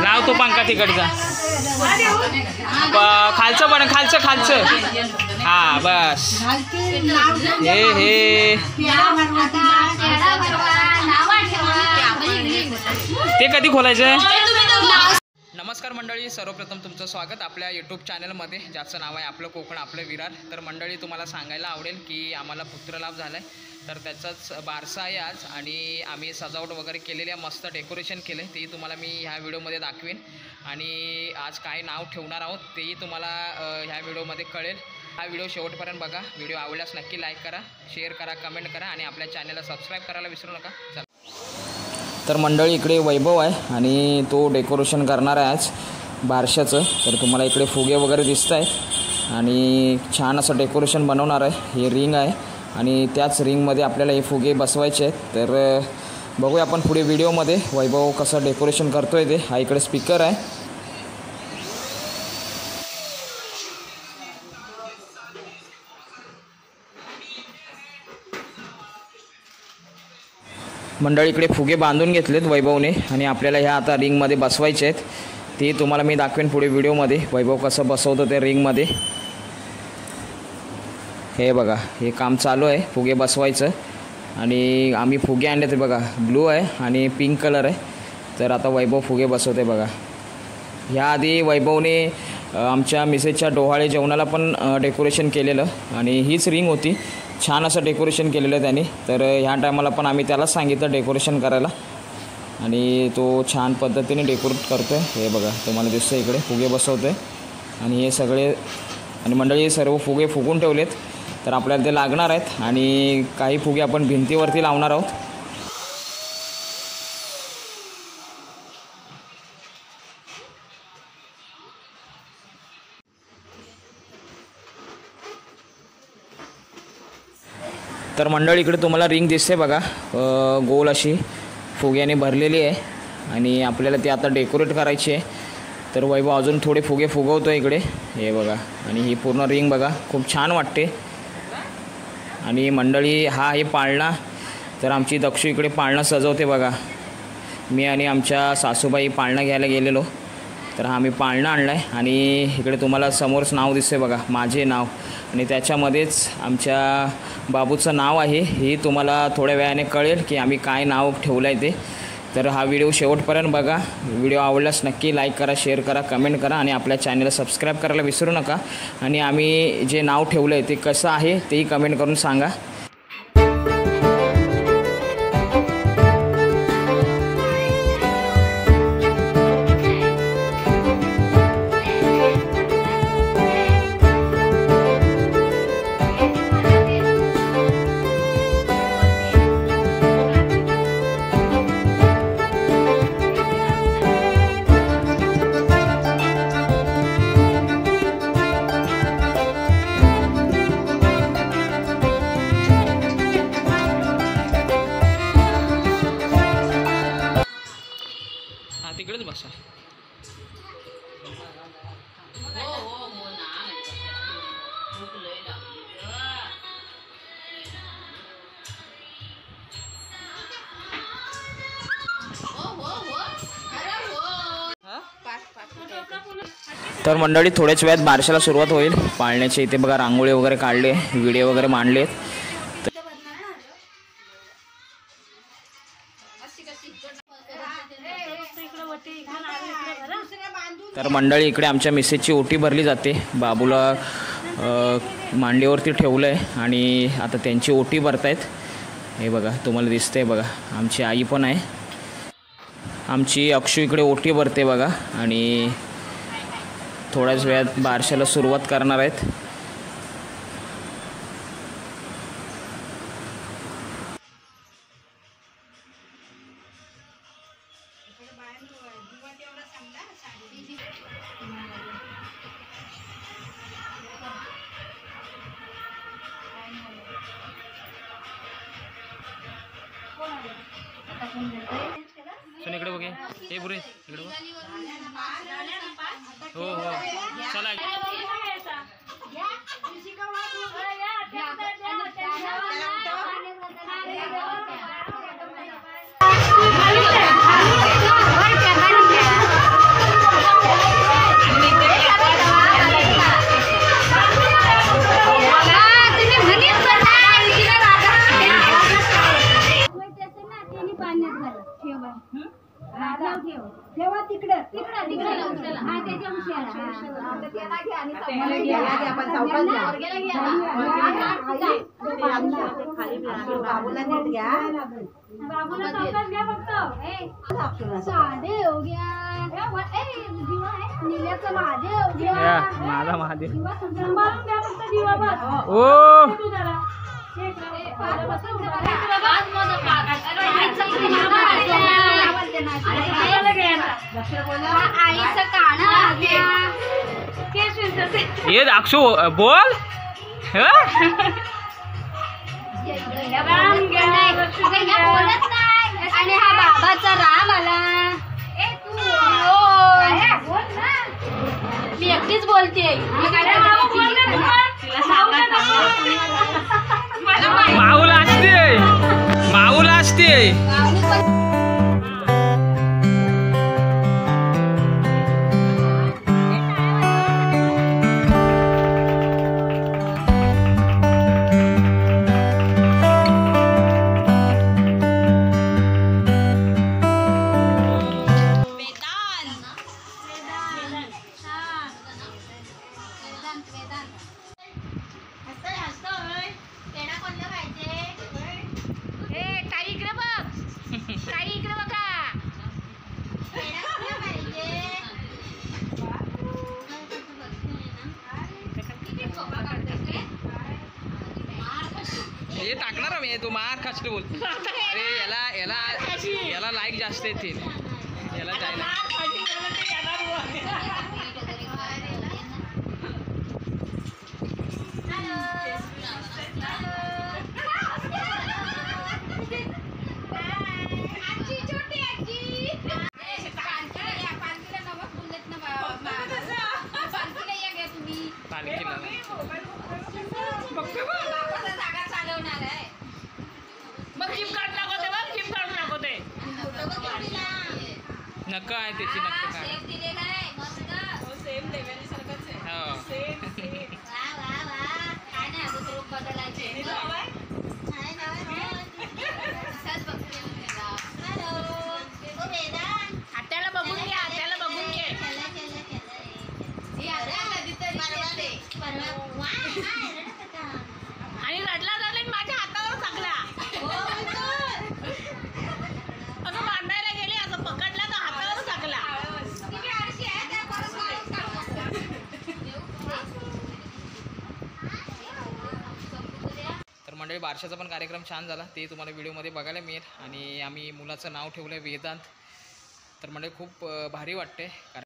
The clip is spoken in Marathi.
लाव तो पंखा तिकडचा खालचं पण खालचं हा बस हे ते कधी खोलायचं? नमस्कार मंडळी, सर्वप्रथम तुमचं स्वागत आपल्या यूट्यूब चॅनलमध्ये, ज्याचं नाव आहे आपलं कोकण आपलं विरार. तर मंडळी, तुम्हाला सांगायला आवडेल की आम्हाला पुत्रलाभ झाला आहे, तर त्याचाच बारसा आहे आज. आणि आम्ही सजावट वगैरे केलेली आहे, मस्त डेकोरेशन केलं आहे, तेही तुम्हाला मी ह्या व्हिडिओमध्ये दाखवेन. आणि आज काय नाव ठेवणार आहोत तेही तुम्हाला ह्या व्हिडिओमध्ये कळेल. हा व्हिडिओ शेवटपर्यंत बघा. व्हिडिओ आवडल्यास नक्की लाईक करा, शेअर करा, कमेंट करा आणि आपल्या चॅनलला सबस्क्राईब करायला विसरू नका. चला. तर मंडळी, इकडे वैभव आहे आणि तो डेकोरेशन करणार आहे आज बारशाचं. तर तुम्हाला इकडे फुगे वगैरे दिसत आहेत आणि छान असं डेकोरेशन बनवणार आहे. हे रिंग आहे आणि त्याच रिंगमध्ये आपल्याला हे फुगे बसवायचे आहेत. तर बघूया आपण पुढे व्हिडिओमध्ये वैभव कसं डेकोरेशन करतो आहे ते. हा इकडे स्पीकर आहे. मंडळी, इकडे फुगे बांधून घेतलेत वैभवने आणि आपल्याला ह्या आता रिंगमध्ये बसवायचे आहेत. ते तुम्हाला मी दाखवेन पुढे व्हिडिओमध्ये, वैभव कसं बसवतं ते रिंगमध्ये. हे बघा, हे काम चालू आहे फुगे बसवायचं. आणि आम्ही फुगे आणले ते बघा, ब्लू आहे आणि पिंक कलर आहे. तर आता वैभव फुगे बसवते बघा. ह्याआधी वैभवने आमच्या मिसेसच्या डोहाळे जेवणाला पण डेकोरेशन केलेलं आणि हीच रिंग होती. छान असं डेकोरेशन केलेलं त्याने. तर ह्या टायमाला पण आम्ही त्यालाच सांगितलं डेकोरेशन करायला आणि तो छान पद्धतीने डेकोरेट करतो आहे. हे बघा, तुम्हाला दिसतं इकडे फुगे बसवतो आहे आणि हे सगळे. आणि मंडळी, सर्व फुगे फुगून ठेवलेत. तर आपल्याला ते लागणार आहेत आणि काही फुगे आपण भिंतीवरती लावणार आहोत. तर मंडळी, इकडे तुम्हाला रिंग दिसते बघा, गोल अशी फुग्याने भरलेली आहे आणि आपल्याला ती आता डेकोरेट करायची आहे. तर वैभव अजून थोडे फुगे फुगवतो इकडे. हे बघा, आणि ही पूर्ण रिंग बघा, खूप छान वाटते. आणि मंडळी, हा आहे पाळणा. तर आमची दक्षू इकडे पाळणा सजवते बघा. मी आणि आमच्या सासूबाई पाळणा घ्यायला गेलेलो. तर हा आम्ही पाळणा आणला आहे आणि इकडे तुम्हाला समोरच नाव दिसते बघा, माझे नाव. आणि त्याच्यामध्येच आमच्या बाबूचं नाव आहे. हे तुम्हाला थोड्या वेळाने कळेल की आम्ही काय नाव ठेवलं आहे ते. तर हा व्हिडिओ शेवटपर्यंत बघा. व्हिडिओ आवडल्यास नक्की लाईक करा, शेअर करा, कमेंट करा आणि आपल्या चॅनलला सबस्क्राईब करायला विसरू नका. आणि आम्ही जे नाव ठेवलं आहे ते कसं आहे तेही कमेंट करून सांगा. तिकडेच बसा. तर मंडळी, थोड्याच वेळात बारशाला सुरुवात होईल पाळण्याची. इथे बघा, रांगोळी वगैरे काढले, व्हिडिओ वगैरे मांडले. तर मंडळी, इकडे आमच्या मिसेसची ओटी भरली जाते. बाबूला मांडीवरती ठेवलं आहे आणि आता त्यांची ओटी भरतायत. हे बघा, तुम्हाला दिसतंय बघा, आमची आई पण आहे. आमची अक्षू इकडे ओटी भरते बघा. आणि थोड्याच वेळात बारशाला सुरुवात करणार आहेत. सुन इकडे बघे, हे बुरे इकडे बघ. हो हो, चला. तेव्हा तिकडं बाबूला नीट घ्या साधे हो गया नील्याचं महादेव हो गया माझा महादेव सांभाळून द्या फक्त दिवा बस ओ आईचं कान ये दाक्षू बोल आणि हा बाबाचा राम आला मी एकटीच बोलते माऊला असते माऊला असते हे टाकणार मी तू मार खासले बोल अरे याला याला याला लाईक जास्त येतील याला जायला नक्क आहे त्याची नक्क काय हात्याला बघून घे हात्याला बघून घे आणि रडला रडला माझ्या हातावर टाकला असं बांधायला गेले असं पकडला तर हातावर टाकला तर मंडळी बारशाचा पण कार्यक्रम छान झाला ते तुम्हाला व्हिडिओमध्ये बघायला मिळेल आणि आम्ही मुलाचं नाव ठेवलं आहे वेदांत तर मंडळी खूप भारी वाटते.